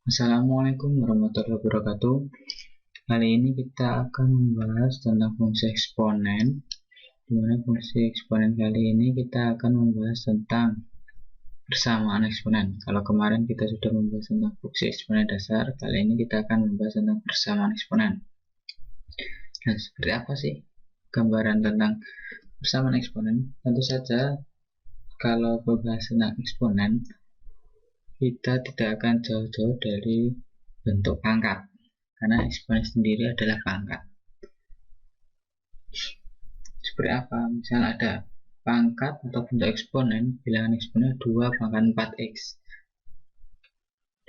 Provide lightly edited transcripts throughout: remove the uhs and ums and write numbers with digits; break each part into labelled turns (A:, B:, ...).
A: Assalamualaikum warahmatullahi wabarakatuh. Kali ini kita akan membahas tentang fungsi eksponen. Di mana fungsi eksponen kali ini kita akan membahas tentang persamaan eksponen. Kalau kemarin kita sudah membahas tentang fungsi eksponen dasar, kali ini kita akan membahas tentang persamaan eksponen. Nah, seperti apa sih gambaran tentang persamaan eksponen? Tentu saja kalau membahas tentang eksponen, kita tidak akan jauh-jauh dari bentuk pangkat, karena eksponen sendiri adalah pangkat. Seperti apa? Misal ada pangkat atau bentuk eksponen, bilangan eksponen 2 pangkat 4x.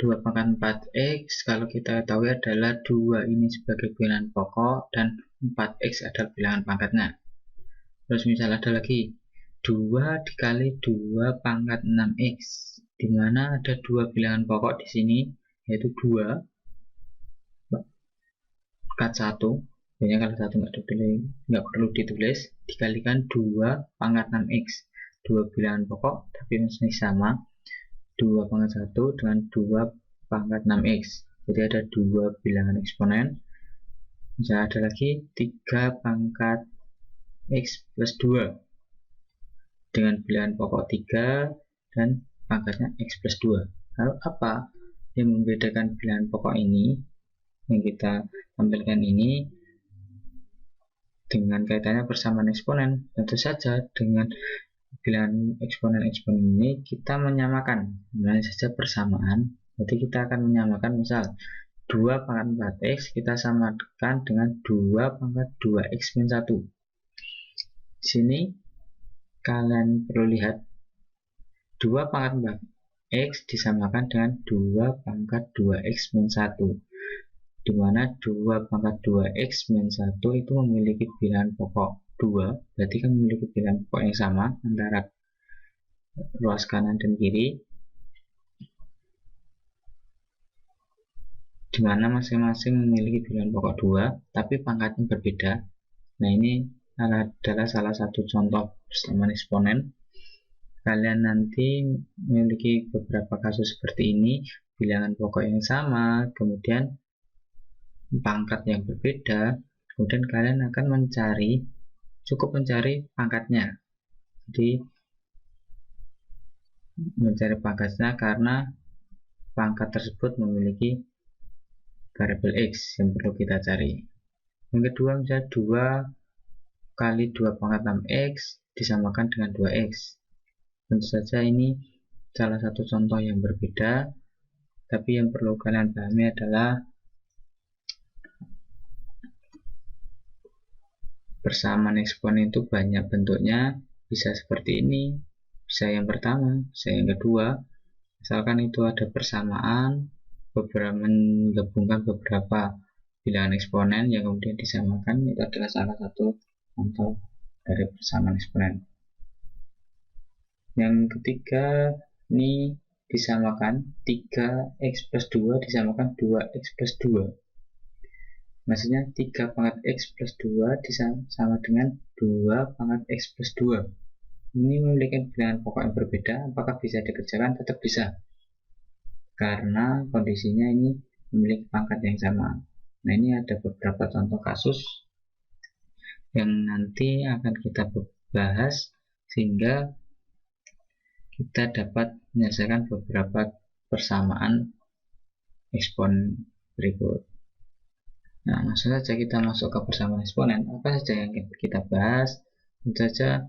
A: 2 pangkat 4x kalau kita ketahui adalah 2 ini sebagai bilangan pokok dan 4x adalah bilangan pangkatnya. Terus misal ada lagi 2 dikali 2 pangkat 6x, di mana ada 2 bilangan pokok di sini, yaitu 2 pangkat 1. Biasanya kalau satu nggak perlu ditulis, dikalikan 2 pangkat 6x, 2 bilangan pokok tapi masih sama, 2 pangkat 1 dengan 2 pangkat 6x, jadi ada 2 bilangan eksponen. Misalnya ada lagi 3 pangkat x plus 2 dengan bilangan pokok 3 dan pangkatnya x plus 2. Lalu apa yang membedakan bilangan pokok ini yang kita tampilkan ini dengan kaitannya persamaan eksponen? Tentu saja dengan bilangan eksponen-eksponen ini kita menyamakan, namanya saja persamaan. Jadi kita akan menyamakan, misal 2 pangkat 4x kita samakan dengan 2 pangkat 2x min 1. Di sini kalian perlu lihat 2 pangkat 4x disamakan dengan 2 pangkat 2x min 1, di mana 2 pangkat 2x min 1 itu memiliki bilangan pokok 2, berarti kan memiliki bilangan pokok yang sama antara ruas kanan dan kiri, di mana masing-masing memiliki bilangan pokok 2 tapi pangkatnya berbeda. Nah, ini adalah salah satu contoh persamaan eksponen. Kalian nanti memiliki beberapa kasus seperti ini, bilangan pokok yang sama, kemudian pangkat yang berbeda, kemudian kalian akan cukup mencari pangkatnya. Jadi mencari pangkatnya karena pangkat tersebut memiliki variabel x yang perlu kita cari. Yang kedua, misalnya 2 kali 2 pangkat 6x disamakan dengan 2x. Tentu saja ini salah satu contoh yang berbeda, tapi yang perlu kalian pahami adalah persamaan eksponen itu banyak bentuknya, bisa seperti ini, bisa yang pertama, bisa yang kedua. Misalkan itu ada persamaan menggabungkan beberapa bilangan eksponen yang kemudian disamakan, itu adalah salah satu contoh dari persamaan eksponen. Yang ketiga, ini disamakan 3x plus 2 disamakan 2x plus 2. Maksudnya 3 pangkat x plus 2 sama dengan 2 pangkat x plus 2. Ini memiliki bilangan pokok yang berbeda. Apakah bisa dikerjakan? Tetap bisa, karena kondisinya ini memiliki pangkat yang sama. Nah, ini ada beberapa contoh kasus yang nanti akan kita bahas sehingga kita dapat menyelesaikan beberapa persamaan eksponen berikut. Nah, langsung saja kita masuk ke persamaan eksponen. Apa saja yang kita bahas? Tentu saja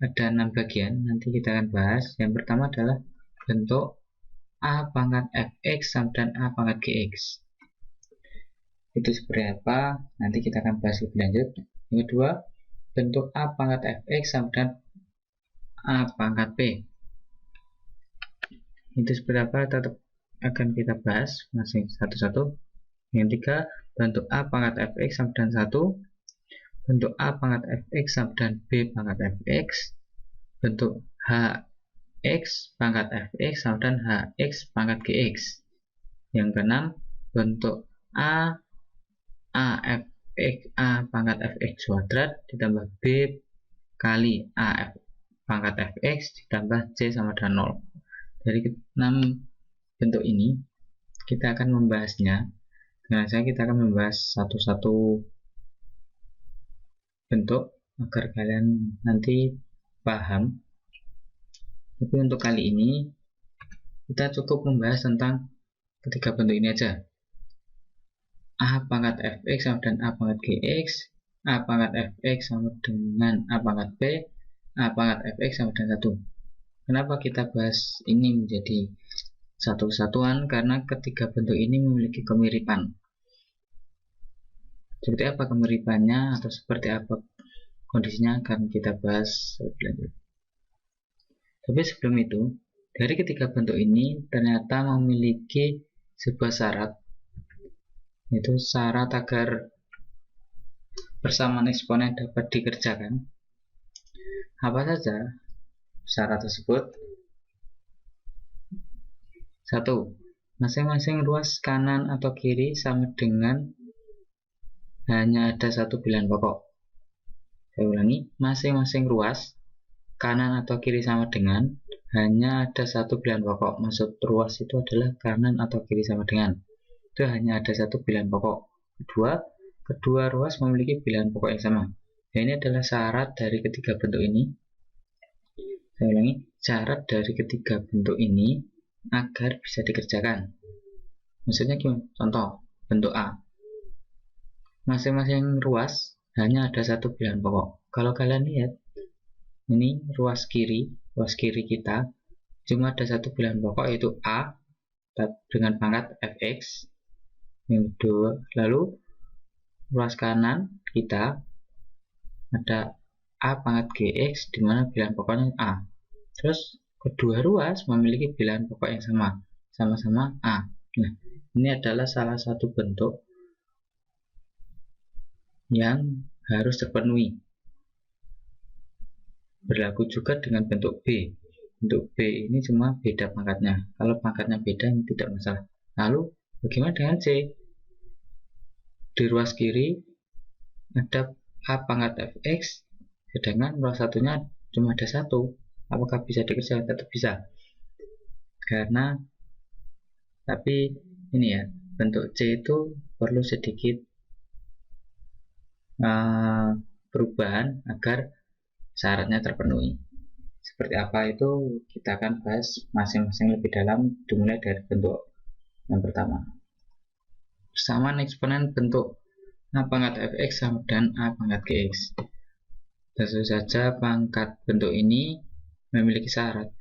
A: ada 6 bagian, nanti kita akan bahas. Yang pertama adalah bentuk a pangkat fx sama dan a pangkat gx. Itu seperti apa? Nanti kita akan bahas lebih lanjut. Yang kedua, bentuk a pangkat fx sama dan a pangkat p. Itu seperti apa? Tetap akan kita bahas masing satu-satu. Yang ketiga, bentuk a pangkat fx sama dan 1, bentuk a pangkat fx sama dan b pangkat fx, bentuk hx pangkat fx sama dan hx pangkat gx. Yang keenam, bentuk a pangkat fx kuadrat ditambah b kali a pangkat fx ditambah c sama dengan 0. Dari 6 bentuk ini kita akan membahasnya. Dengan saya kita akan membahas satu-satu bentuk agar kalian nanti paham. Tapi untuk kali ini kita cukup membahas tentang ketiga bentuk ini aja. A pangkat fx sama dengan A pangkat gx, A pangkat fx sama dengan A pangkat b, A pangkat fx sama dengan 1. Kenapa kita bahas ini menjadi satu kesatuan? Karena ketiga bentuk ini memiliki kemiripan. Seperti apa kemiripannya atau seperti apa kondisinya akan kita bahas lebih lanjut. Tapi sebelum itu, dari ketiga bentuk ini ternyata memiliki sebuah syarat, yaitu syarat agar persamaan eksponen dapat dikerjakan. Apa saja syarat tersebut? 1. Masing-masing ruas kanan atau kiri sama dengan hanya ada satu bilangan pokok. Saya ulangi, masing-masing ruas kanan atau kiri sama dengan hanya ada satu bilangan pokok. Maksud ruas itu adalah kanan atau kiri sama dengan. Itu hanya ada satu bilangan pokok. Kedua ruas memiliki bilangan pokok yang sama. Nah, ini adalah syarat dari ketiga bentuk ini. Saya ulangi, syarat dari ketiga bentuk ini agar bisa dikerjakan. Maksudnya gimana? Contoh, bentuk A. Masing-masing ruas hanya ada satu bilangan pokok. Kalau kalian lihat, ini ruas kiri kita cuma ada satu bilangan pokok, yaitu A dengan pangkat fx. Yang kedua, lalu ruas kanan kita ada A pangkat gx, dimana bilangan pokoknya A. Terus kedua ruas memiliki bilangan pokok yang sama-sama A. Nah, ini adalah salah satu bentuk yang harus terpenuhi. Berlaku juga dengan bentuk B. Bentuk B ini cuma beda pangkatnya. Kalau pangkatnya beda, ini tidak masalah. Lalu bagaimana dengan C? Di ruas kiri ada A pangkat fx, sedangkan ruas satunya cuma ada satu. Apakah bisa dikerjakan? Tetap bisa. Karena tapi ini ya, bentuk C itu perlu sedikit perubahan agar syaratnya terpenuhi. Seperti apa itu kita akan bahas masing-masing lebih dalam, dimulai dari bentuk yang pertama. Persamaan eksponen bentuk A pangkat fx sama dengan A pangkat gx. Tentu saja pangkat bentuk ini memiliki syarat,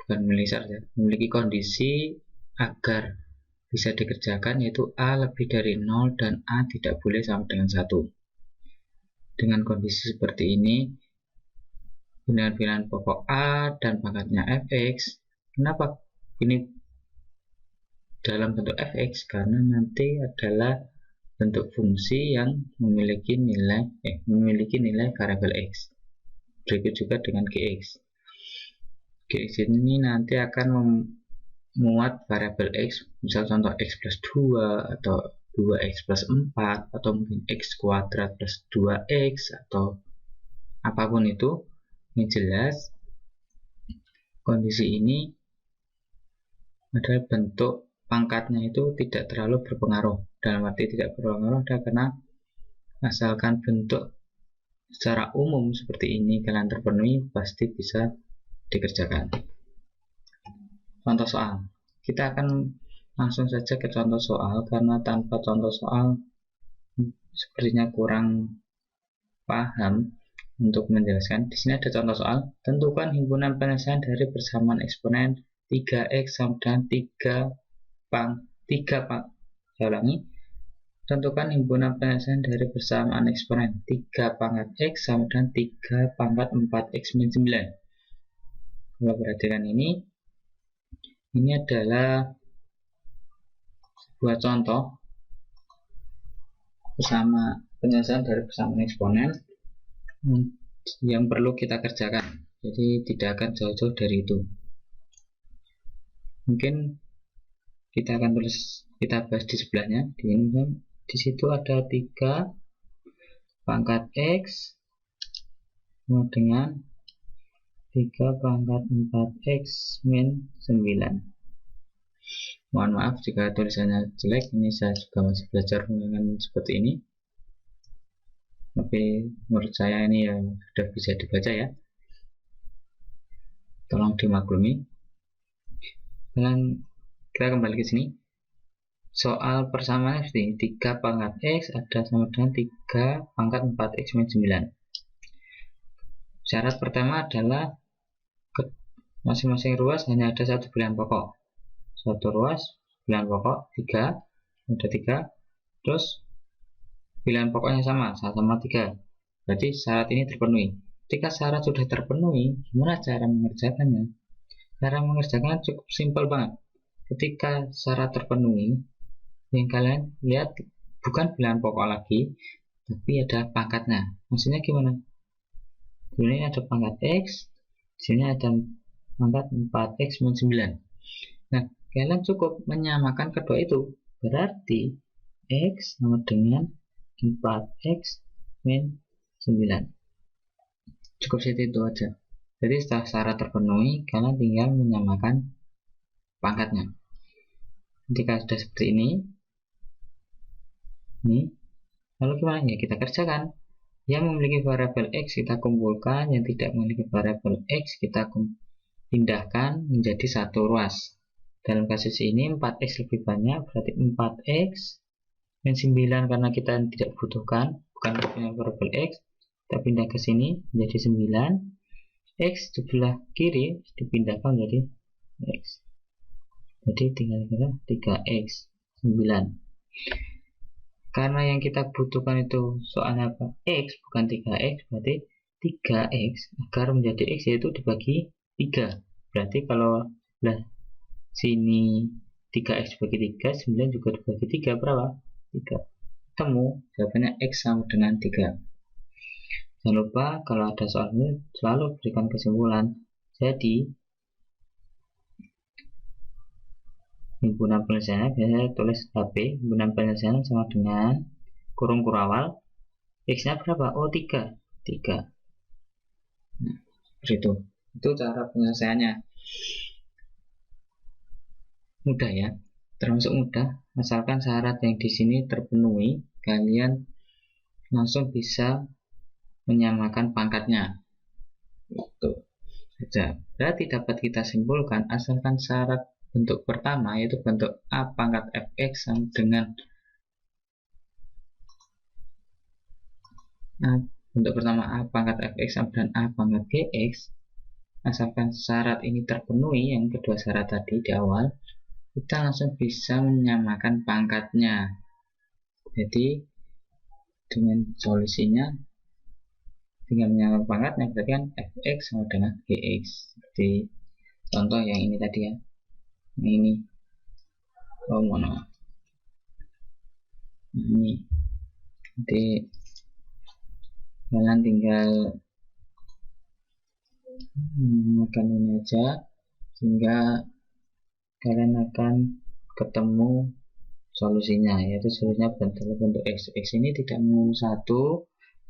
A: memiliki kondisi agar bisa dikerjakan, yaitu A lebih dari 0 dan A tidak boleh sama dengan 1. Dengan kondisi seperti ini, dengan bilangan pokok A dan pangkatnya fx. Kenapa ini dalam bentuk fx? Karena nanti adalah bentuk fungsi yang memiliki nilai variabel x. Berikut juga dengan gx. Gx ini nanti akan memuat variabel x, misal contoh x plus 2 atau 2x plus 4 atau mungkin x kuadrat plus 2x atau apapun itu. Yang jelas kondisi ini adalah bentuk pangkatnya itu tidak terlalu berpengaruh. Dalam arti tidak berpengaruh karena asalkan bentuk secara umum seperti ini kalian terpenuhi, pasti bisa dikerjakan. Contoh soal, kita akan langsung saja ke contoh soal, karena tanpa contoh soal sepertinya kurang paham untuk menjelaskan. Di sini ada contoh soal. Tentukan himpunan penyelesaian dari persamaan eksponen 3x sama dengan 3 saya ulangi. Tentukan himpunan penyelesaian dari persamaan eksponen 3 pangkat x sama dengan 3 pangkat 4x min 9. Kalau perhatikan ini adalah sebuah contoh penyelesaian dari persamaan eksponen yang perlu kita kerjakan. Jadi tidak akan jauh-jauh dari itu. Mungkin kita bahas di sebelahnya. Di situ ada 3 pangkat x sama dengan 3 pangkat 4x min 9. Mohon maaf jika tulisannya jelek, ini saya juga masih belajar dengan seperti ini, tapi menurut saya ini ya sudah bisa dibaca ya, tolong dimaklumi. Dan kita kembali ke sini. Soal persamaan seperti ini, 3 pangkat X ada sama dengan 3 pangkat 4X min 9. Syarat pertama adalah masing-masing ruas hanya ada satu bilangan pokok. Satu ruas, bilangan pokok 3, ada 3, terus bilangan pokoknya sama 3. Berarti syarat ini terpenuhi. Ketika syarat sudah terpenuhi, gimana cara mengerjakannya? Cara mengerjakannya cukup simpel banget. Ketika syarat terpenuhi, yang kalian lihat bukan bilangan pokok lagi, tapi ada pangkatnya. Maksudnya gimana? Ini ada pangkat X, sini ada pangkat 4X min 9. Nah, kalian cukup menyamakan kedua itu. Berarti X sama dengan 4X min 9. Cukup itu aja. Jadi setelah syarat terpenuhi, kalian tinggal menyamakan pangkatnya. Ketika sudah seperti ini, lalu gimana ya, kita kerjakan. Yang memiliki variabel X kita kumpulkan, yang tidak memiliki variabel X kita pindahkan menjadi satu ruas. Dalam kasus ini 4X lebih banyak, berarti 4X min 9 karena kita tidak butuhkan, bukan punya variabel X, kita pindah ke sini menjadi 9. X sebelah kiri dipindahkan menjadi X. Jadi tinggal 3X 9. Karena yang kita butuhkan itu soalnya apa? X bukan 3X, berarti 3X agar menjadi X yaitu dibagi 3. Berarti kalau sini 3X dibagi 3, 9 juga dibagi 3, berapa? 3. Ketemu jawabannya X sama dengan 3. Jangan lupa kalau ada soal ini selalu berikan kesimpulan. Jadi himpunan penyelesaian biasanya tulis HP, himpunan penyelesaian sama dengan kurung kurawal, X nya berapa? Oh 3. Nah, itu cara penyelesaiannya. Mudah ya, termasuk mudah, asalkan syarat yang di sini terpenuhi, kalian langsung bisa menyamakan pangkatnya. Itu saja. Berarti dapat kita simpulkan, asalkan syarat bentuk pertama yaitu bentuk A pangkat fx sama dengan bentuk pertama A pangkat fx sama dengan A pangkat gx, asalkan syarat ini terpenuhi, yang kedua syarat tadi di awal, kita langsung bisa menyamakan pangkatnya. Jadi dengan solusinya tinggal menyamakan pangkatnya, berarti kan fx sama dengan gx. Seperti contoh yang ini tadi ya. Ini mohon maaf, ini jadi kalian tinggal menggunakan ini aja sehingga kalian akan ketemu solusinya, yaitu solusinya bentuk X. X ini tidak mau 1,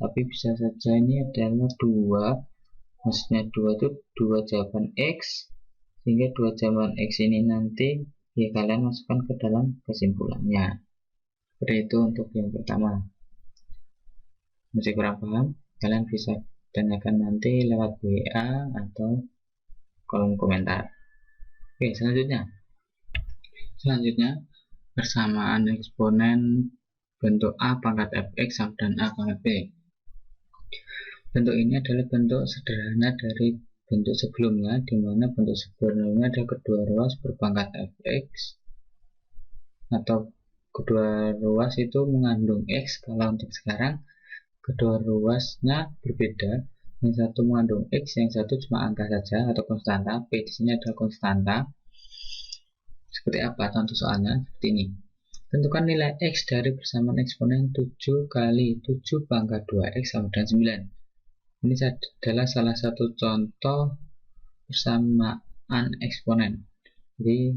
A: tapi bisa saja ini adalah 2, maksudnya 2 itu 2 jawaban X, sehingga 2 jawaban X ini nanti ya kalian masukkan ke dalam kesimpulannya. Seperti itu untuk yang pertama. Masih kurang paham? Kalian bisa tanyakan nanti lewat WA atau kolom komentar. Oke, selanjutnya persamaan eksponen bentuk A pangkat fx sama dengan A pangkat b. Bentuk ini adalah bentuk sederhana dari bentuk sebelumnya, di mana bentuk sebelumnya ada kedua ruas berpangkat fx, atau kedua ruas itu mengandung x. Kalau untuk sekarang kedua ruasnya berbeda, yang satu mengandung x, yang satu cuma angka saja atau konstanta. P di sini adalah konstanta. Seperti apa contoh soalnya? Seperti ini. Tentukan nilai x dari persamaan eksponen 7 kali 7 pangkat 2x sama dengan 9. Ini adalah salah satu contoh persamaan eksponen. Jadi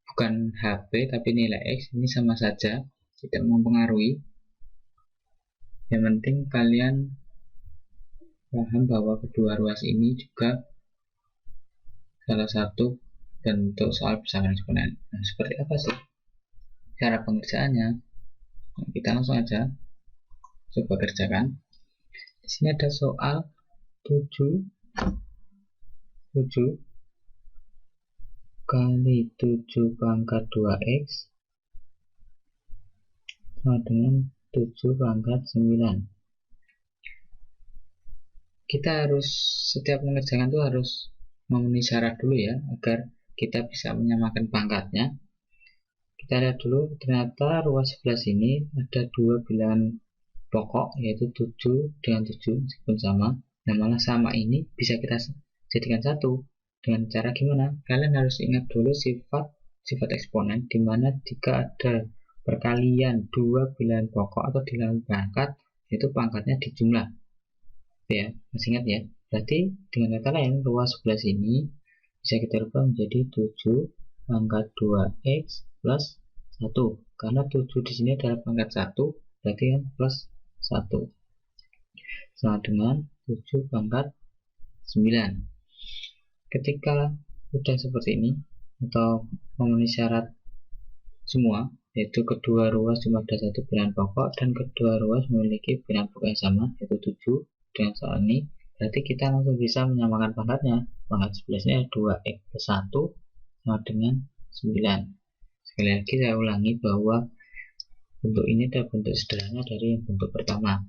A: bukan HP tapi nilai X ini sama saja, tidak mempengaruhi. Yang penting kalian paham bahwa kedua ruas ini juga salah satu bentuk soal persamaan eksponen. Nah, seperti apa sih cara pengerjaannya? Nah, kita langsung aja coba kerjakan. Di sini ada soal 7 kali 7 pangkat 2x sama dengan 7 pangkat 9. Kita harus setiap mengerjakan itu harus memenuhi syarat dulu ya, agar kita bisa menyamakan pangkatnya. Kita lihat dulu, ternyata ruas 11 ini ada dua bilangan pokok, yaitu 7 dengan 7 meskipun sama. Nah, malah sama ini bisa kita jadikan satu. Dengan cara gimana? Kalian harus ingat dulu sifat eksponen, dimana jika ada perkalian dua bilangan pokok atau bilangan pangkat, itu pangkatnya dijumlah. Ya, masih ingat ya? Berarti dengan kata lain, ruas 11 ini bisa kita rubah menjadi 7 pangkat 2x plus 1. Karena 7 di sini adalah pangkat 1, berarti kan plus 1. Sama dengan 7 pangkat 9. Ketika sudah seperti ini, atau memenuhi syarat semua, yaitu kedua ruas cuma ada satu bilangan pokok dan kedua ruas memiliki bilangan pokok yang sama, yaitu 7 dengan soal ini, berarti kita langsung bisa menyamakan pangkatnya. Pangkat 11 nya 2x plus 1 sama dengan 9. Sekali lagi saya ulangi bahwa bentuk ini adalah bentuk sederhana dari yang bentuk pertama.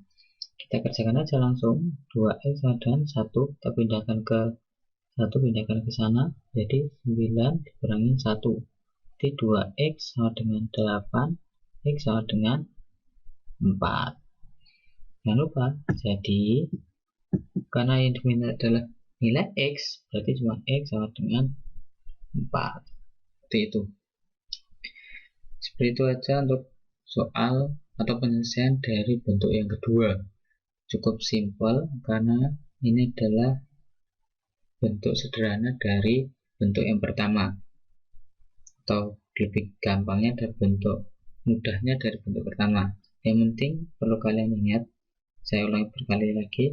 A: Kita kerjakan aja langsung. 2x sama dengan 1, kita pindahkan ke 1, pindahkan ke sana, jadi 9 dikurangi 1. Jadi 2x sama dengan 8, x sama dengan 4. Jangan lupa, jadi karena yang diminta adalah nilai x, berarti cuma x sama dengan 4. Seperti itu. Seperti itu aja untuk soal atau penyelesaian dari bentuk yang kedua. Cukup simpel karena ini adalah bentuk sederhana dari bentuk yang pertama, atau lebih gampangnya dari bentuk mudahnya dari bentuk pertama. Yang penting perlu kalian ingat, saya ulangi berkali lagi,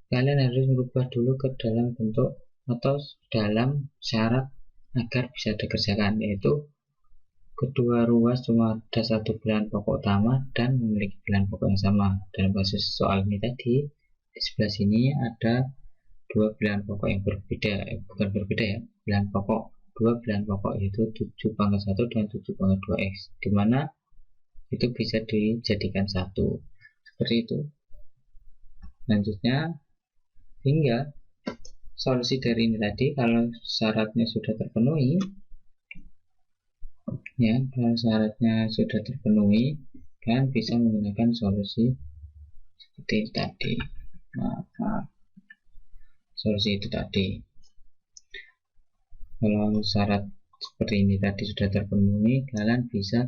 A: kalian harus merubah dulu ke dalam bentuk atau dalam syarat agar bisa dikerjakan, yaitu kedua ruas cuma ada satu bilangan pokok utama dan memiliki bilangan pokok yang sama. Dalam kasus soal ini tadi, di sebelah sini ada dua bilangan pokok yang berbeda, bukan berbeda ya, bilangan pokok, dua bilangan pokok, yaitu 7 pangkat 1 dan 7 pangkat 2x, dimana itu bisa dijadikan satu. Seperti itu. Selanjutnya, hingga solusi dari ini tadi, kalau syaratnya sudah terpenuhi, ya, kalau syaratnya sudah terpenuhi, kalian bisa menggunakan solusi seperti tadi. Maka solusi itu tadi, kalau syarat seperti ini tadi sudah terpenuhi, kalian bisa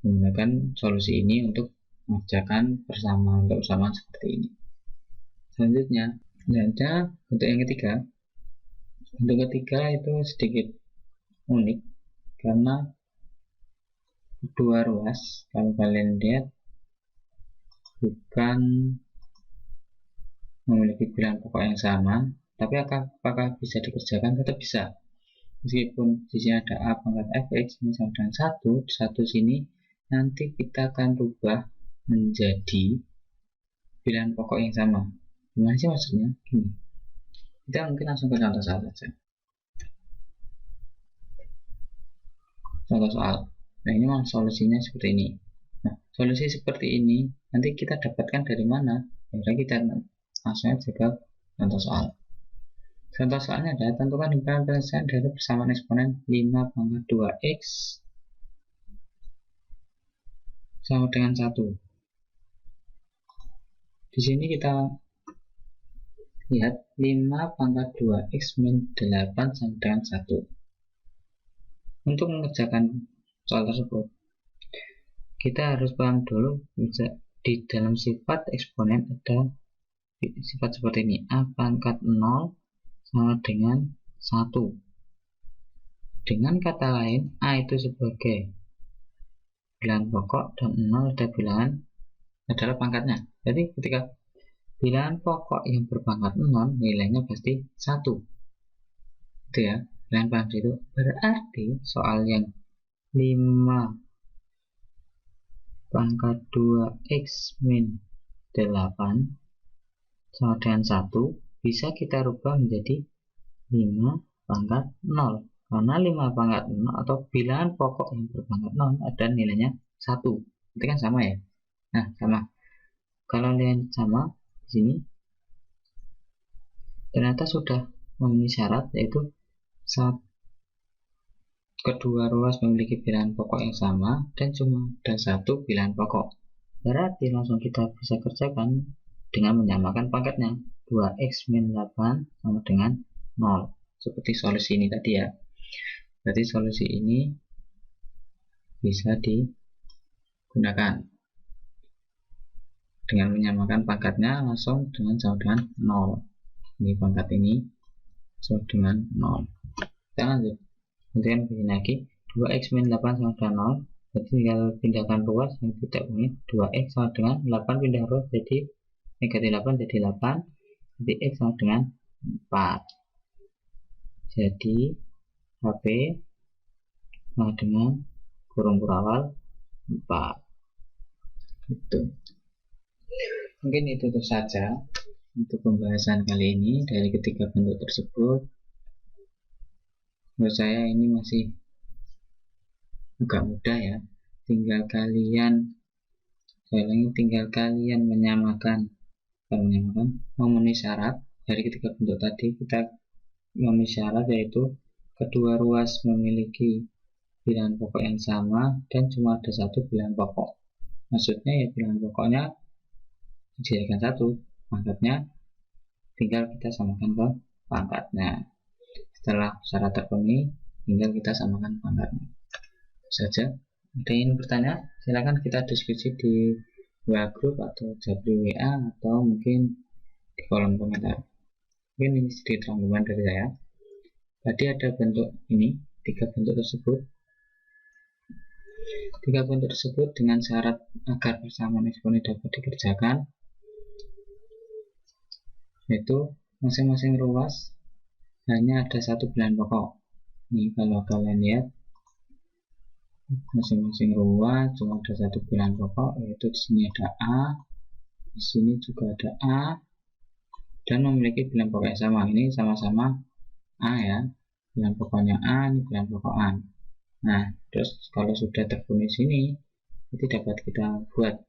A: menggunakan solusi ini untuk mengerjakan persamaan seperti ini. Selanjutnya ada bentuk yang ketiga. Bentuk ketiga itu sedikit unik karena kedua ruas, kalau kalian lihat, bukan memiliki bilangan pokok yang sama, tapi apakah bisa dikerjakan? Tetap bisa. Meskipun di sini ada a pangkat fx ini sama dengan 1 sini nanti kita akan rubah menjadi bilangan pokok yang sama. Gimana sih maksudnya? Gini, kita mungkin langsung ke contoh soal saja. Contoh soal. Nah, ini memang solusinya seperti ini. Nah, solusi seperti ini nanti kita dapatkan dari mana? Akhirnya kita langsung aja ke contoh soal. Contoh soalnya adalah tentukan himpunan penyelesaian dari persamaan eksponen 5 pangkat 2x sama dengan 1. Di sini kita lihat 5 pangkat 2x min 8 sama dengan 1. Untuk mengerjakan soal tersebut, kita harus paham dulu di dalam sifat eksponen ada sifat seperti ini, a pangkat 0 sama dengan 1. Dengan kata lain, a itu sebagai bilangan pokok dan 0 adalah pangkatnya. Jadi ketika bilangan pokok yang berpangkat 0, nilainya pasti 1. Itu ya, kalian paham itu. Berarti soal yang 5 pangkat 2x min 8 sama dengan 1 bisa kita rubah menjadi 5 pangkat 0, karena 5 pangkat 0 atau bilangan pokok yang berpangkat 0 ada nilainya 1. Itu kan sama ya. Nah, sama. Kalau nilainya sama di sini ternyata sudah memenuhi syarat, yaitu kedua ruas memiliki bilangan pokok yang sama dan cuma ada satu bilangan pokok. Berarti langsung kita bisa kerjakan dengan menyamakan pangkatnya. 2x min 8 sama dengan 0, seperti solusi ini tadi ya. Berarti solusi ini bisa digunakan dengan menyamakan pangkatnya langsung dengan sama dengan 0. Ini pangkat ini sama dengan 0. Kita lanjut. Kemudian begini lagi, 2x min 8 sama dengan 0. Jadi tinggal pindahkan ruas yang tidak punya. 2x sama dengan 8 pindah ruas jadi negatif 8 jadi 8. Jadi x sama dengan 4. Jadi HP sama dengan kurung awal 4. Itu. Mungkin itu saja untuk pembahasan kali ini dari ketiga bentuk tersebut. Menurut saya ini masih agak mudah ya. Tinggal kalian menyamakan memenuhi syarat dari ketiga bentuk tadi. Kita memenuhi syarat yaitu kedua ruas memiliki bilangan pokok yang sama dan cuma ada satu bilangan pokok. Maksudnya ya bilangan pokoknya dijadikan satu, pangkatnya tinggal kita samakan ke pangkatnya. Setelah syarat terpenuhi tinggal kita samakan pangkatnya. Itu saja. Ada yang ingin bertanya, silakan kita diskusi di WA group atau Japri WA atau mungkin di kolom komentar. Mungkin ini sedikit rangkuman dari saya. Tadi ada bentuk ini, tiga bentuk tersebut dengan syarat agar persamaan eksponen dapat dikerjakan, yaitu masing-masing ruas hanya ada satu bilangan pokok. Ini kalau kalian lihat, masing-masing ruas cuma ada satu bilangan pokok, yaitu di sini ada A, di sini juga ada A, dan memiliki bilangan pokok yang sama. Ini sama-sama A ya, bilangan pokoknya A, ini bilangan pokok A. Nah, terus kalau sudah terpenuhi sini, itu dapat kita buat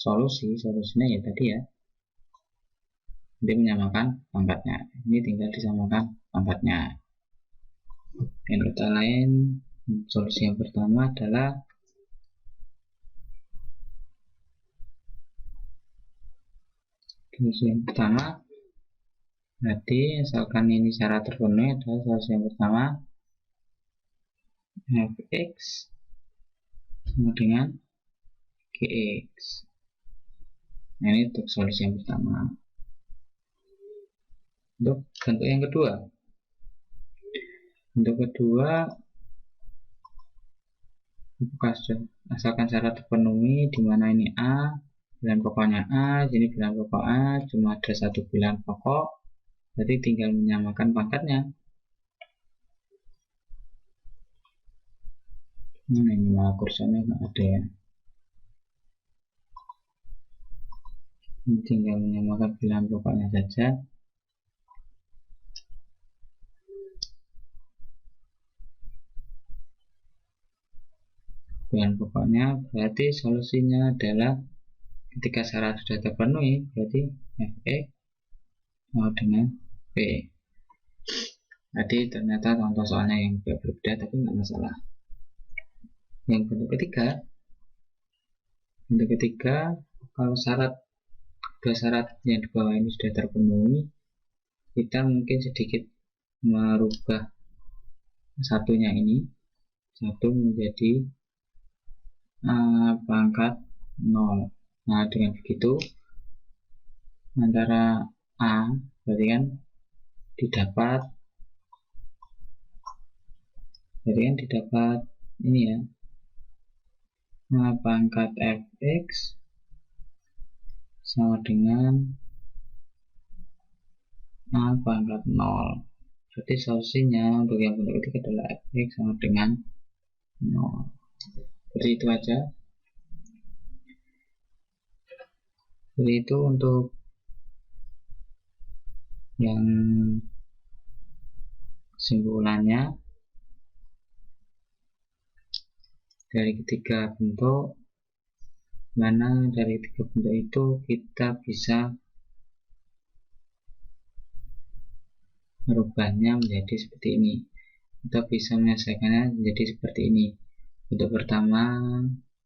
A: solusinya ya tadi ya. Dia menyamakan pangkatnya. Ini tinggal disamakan pangkatnya. Yang kata lain, solusi yang pertama adalah tadi misalkan ini syarat terpenuhi adalah solusi yang pertama, fx sama dengan gx. Nah, ini untuk solusi yang pertama. Untuk bentuk yang kedua, asalkan syarat terpenuhi, di mana ini A, bilangan pokoknya A, jadi bilangan pokok A cuma ada satu bilangan pokok, jadi tinggal menyamakan pangkatnya. Nah, ini malah kursornya nggak ada ya. Ini tinggal menyamakan bilangan pokoknya saja. Bilangan pokoknya berarti solusinya adalah ketika syarat sudah terpenuhi, berarti fx sama dengan p. Tadi ternyata contoh soalnya yang berbeda, tapi nggak masalah. Yang bentuk ketiga, kalau dua syarat yang di bawah ini sudah terpenuhi, kita mungkin sedikit merubah satunya ini, satu menjadi pangkat 0. Nah, dengan begitu antara A berarti kan didapat ini ya, pangkat fx sama dengan A pangkat 0. Jadi solusinya untuk yang bentuk ketiga adalah fx sama dengan 0. Jadi itu aja. Jadi itu untuk yang kesimpulannya dari ketiga bentuk, mana dari tiga bentuk itu kita bisa merubahnya menjadi seperti ini. Kita bisa menyelesaikannya menjadi seperti ini. Bentuk pertama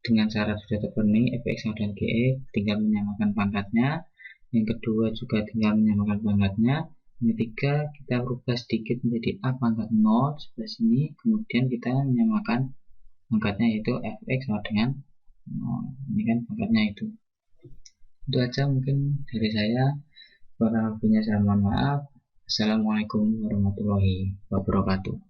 A: dengan syarat sudah terpenuhi, fx sama dengan gx, tinggal menyamakan pangkatnya. Yang kedua juga tinggal menyamakan pangkatnya. Yang ketiga kita rubah sedikit menjadi a pangkat 0 sebelah sini, kemudian kita menyamakan pangkatnya yaitu fx sama dengan 0. Ini kan pangkatnya itu. Itu aja mungkin dari saya. Kurang lebihnya saya mohon maaf. Assalamualaikum warahmatullahi wabarakatuh.